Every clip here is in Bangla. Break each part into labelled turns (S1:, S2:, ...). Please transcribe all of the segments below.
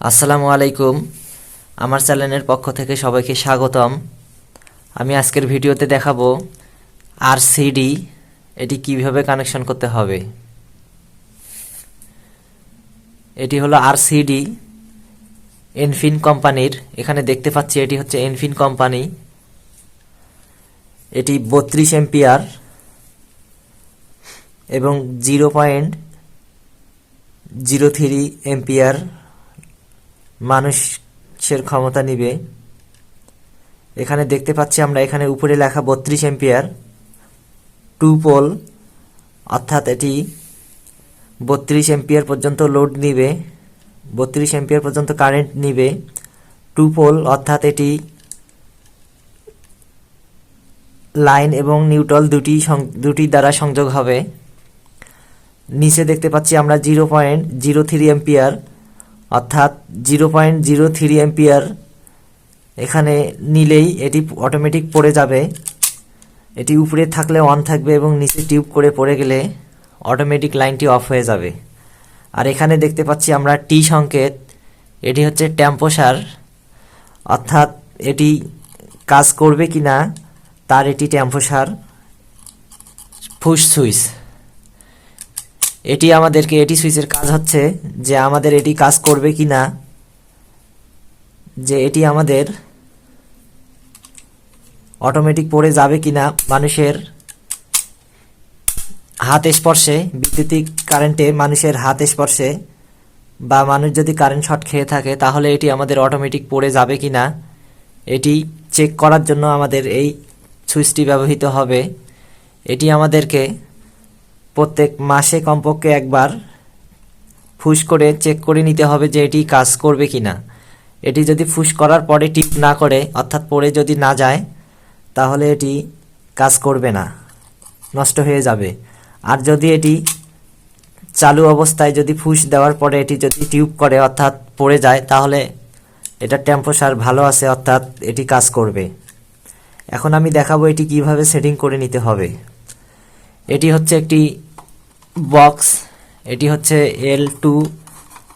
S1: আসসালামু আলাইকুম। আমার চ্যানেলের পক্ষ থেকে সবাইকে স্বাগতম। আমি আজকের ভিডিওতে দেখাবো আরসিডি এটি কিভাবে কানেকশন করতে হবে। এটি হলো আরসিডি এনফিন কোম্পানির। এখানে দেখতে পাচ্ছি এটি হচ্ছে এনফিন কোম্পানি। এটি 32 এম্পিয়ার এবং 0.03 এম্পিয়ার মানুষের ক্ষমতা নিবে। এখানে দেখতে পাচ্ছি আমরা এখানে উপরে লেখা 32 এম্পিয়ার 2 পোল, অর্থাৎ এটি 32 এম্পিয়ার পর্যন্ত লোড নিবে, 32 এম্পিয়ার পর্যন্ত কারেন্ট নিবে। 2 পোল অর্থাৎ এটি লাইন এবং নিউট্রাল দুটি দ্বারা সংযোগ হবে। নিচে দেখতে পাচ্ছি আমরা 0.03 এম্পিয়ার অর্থাৎ 0.03 এম্পিয়ার এখানে নিলেই এটি অটোমেটিক পড়ে যাবে। এটি উপরে থাকলে অন থাকবে এবং নিচে টিউব করে পড়ে গেলে অটোমেটিক লাইনটি অফ হয়ে যাবে। আর এখানে দেখতে পাচ্ছি আমরা টি সংকেত, এটি হচ্ছে টেম্পোসার, অর্থাৎ এটি কাজ করবে কিনা তার এটি টেম্পোসার পুশ সুইচ। এটি সুইচের কাজ হচ্ছে যে আমাদের এটি কাজ করবে কিনা, যে এটি আমাদের অটোমেটিক পড়ে যাবে কিনা মানুষের হাত স্পর্শে, বৈদ্যুতিক কারেন্টে মানুষের হাত স্পর্শে, বা মানুষ যদি কারেন্ট শর্ট খেয়ে থাকে তাহলে এটি আমাদের অটোমেটিক পড়ে যাবে কিনা এটি চেক করার জন্য আমাদের এই সুইচটি ব্যবহৃত হবে। এটি আমাদেরকে প্রত্যেক মাসে কমপক্ষে একবার ফুস করে চেক করে নিতে হবে যে এটি কাজ করবে কিনা। এটি যদি ফুস করার পরে টিপ না করে, অর্থাৎ পড়ে যদি না যায়, তাহলে এটি কাজ করবে না, নষ্ট হয়ে যাবে। আর যদি এটি চালু অবস্থায় যদি ফুস দেওয়ার পরে এটি যদি টিউব করে অর্থাৎ পড়ে যায়, তাহলে এটা টেম্পোসার ভালো আছে, অর্থাৎ এটি কাজ করবে। এখন আমি দেখাবো এটি কিভাবে সেটিং করে নিতে হবে। এটি হচ্ছে একটি বক্স, এটি হচ্ছে L2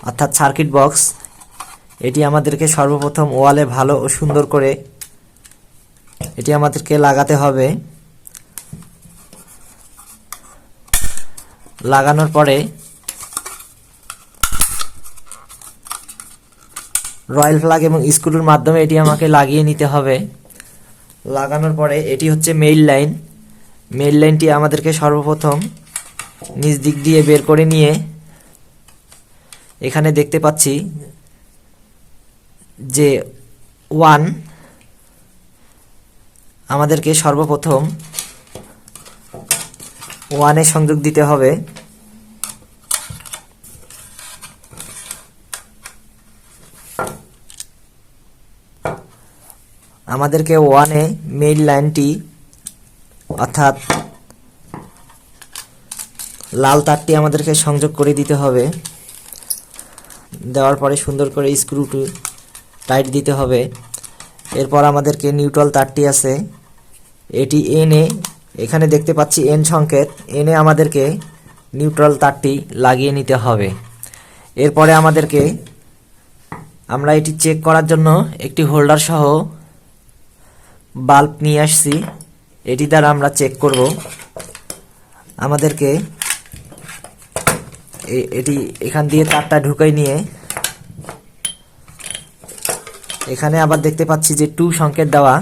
S1: অর্থাৎ সার্কিট বক্স। এটি আমাদেরকে সর্বপ্রথম ওয়ালে ভালো ও সুন্দর করে এটি আমাদেরকে লাগাতে হবে। লাগানোর পরে রয়্যাল প্লাগ এবং স্ক্রুর মাধ্যমে এটি আমাকে লাগিয়ে নিতে হবে। লাগানোর পরে এটি হচ্ছে মেইন লাইন। মেইন লাইনটি আমাদেরকে সর্বপ্রথম নিচ দিক দিয়ে বের করে নিয়ে এখানে দেখতে পাচ্ছি যে 1, আমাদেরকে সর্বপ্রথম 1-এ সংযোগ দিতে হবে। আমাদেরকে 1-এ মেইন লাইনটি অর্থাৎ লাল তারটি আমাদেরকে সংযোগ করে দিতে হবে। দেওয়ার পরে সুন্দর করে স্ক্রুটি টাইট দিতে হবে। এরপর আমাদেরকে নিউট্রাল তারটি আছে, এটি এনে, এখানে দেখতে পাচ্ছি এন সংকেত, এনে আমাদেরকে নিউট্রাল তারটি লাগিয়ে নিতে হবে। এরপরে আমরা এটি চেক করার জন্য একটি হোল্ডার সহ বাল্ব নিয়ে আসছি। এটি দ্বারা আমরা চেক করব। আমাদেরকে এটি এখান দিয়ে তারটা ঢুকাই নিয়ে এখানে আবার দেখতে পাচ্ছি যে 2 সংকেত দেওয়া,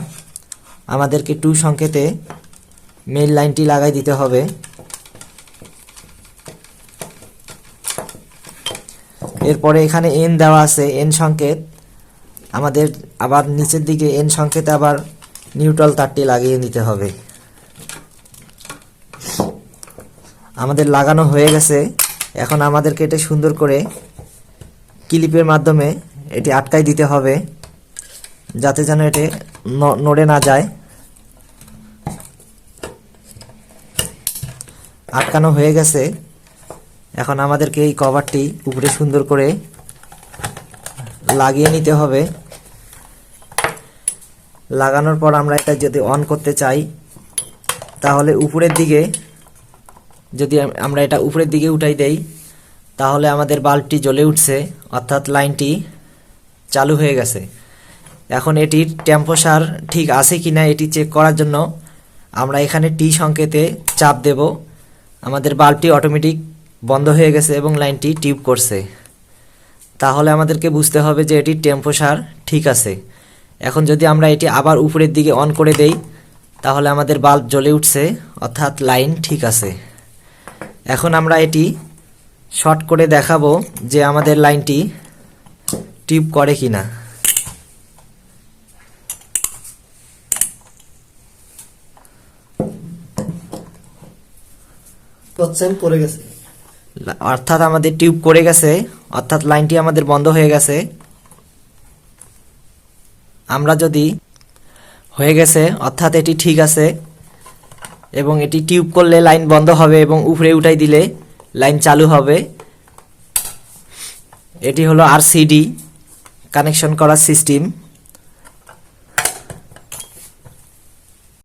S1: আমাদেরকে 2 সংকেতে মেইন লাইনটি লাগাই দিতে হবে। এরপরে এখানে এন দেওয়া আছে, এন সংকেত, আমাদের আবার নিচের দিকে এন সংকেতে আবার নিউট্রাল তারটি লাগিয়ে নিতে হবে। আমাদের লাগানো হয়ে গেছে। এখন আমাদেরকে এটা সুন্দর করে ক্লিপের মাধ্যমে এটি আটকাই দিতে হবে, যাতে যেন এটি নড়ে না যায়। আটকানো হয়ে গেছে। এখন আমাদেরকে এই কভারটি উপরে সুন্দর করে লাগিয়ে নিতে হবে। লাগানোর পর আমরা এটা যদি অন করতে চাই, তাহলে উপরের দিকে, যদি আমরা এটা উপরের দিকে উঠাই দেই, তাহলে আমাদের বাল্বটি জ্বলে উঠছে, অর্থাৎ লাইনটি চালু হয়ে গেছে। এখন এটির টেম্পারেচার ঠিক আছে কিনা এটি চেক করার জন্য আমরা এখানে টি সংকেতে চাপ দেব। আমাদের বাল্বটি অটোমেটিক বন্ধ হয়ে গেছে এবং লাইনটি টিউব করছে। তাহলে আমাদেরকে বুঝতে হবে যে এটির টেম্পারেচার ঠিক আছে। এখন যদি আমরা এটি আবার উপরের দিকে অন করে দেই তাহলে আমাদের বাল্ব জ্বলে উঠছে, অর্থাৎ লাইন ঠিক আছে। এখন আমরা এটি শর্ট করে দেখাবো যে আমাদের লাইনটি টিউব করে কিনা।
S2: করে গেছে,
S1: অর্থাৎ আমাদের টিউব করে গেছে, অর্থাৎ লাইনটি আমাদের বন্ধ হয়ে গেছে। আমরা যদি হয়ে গেছে অর্থাৎ এটি ঠিক আছে এবং এটি টিউব করলে লাইন বন্ধ হবে এবং উপরে উঠাই দিলে লাইন চালু হবে। এটি হলো RCD কানেকশন করার সিস্টেম।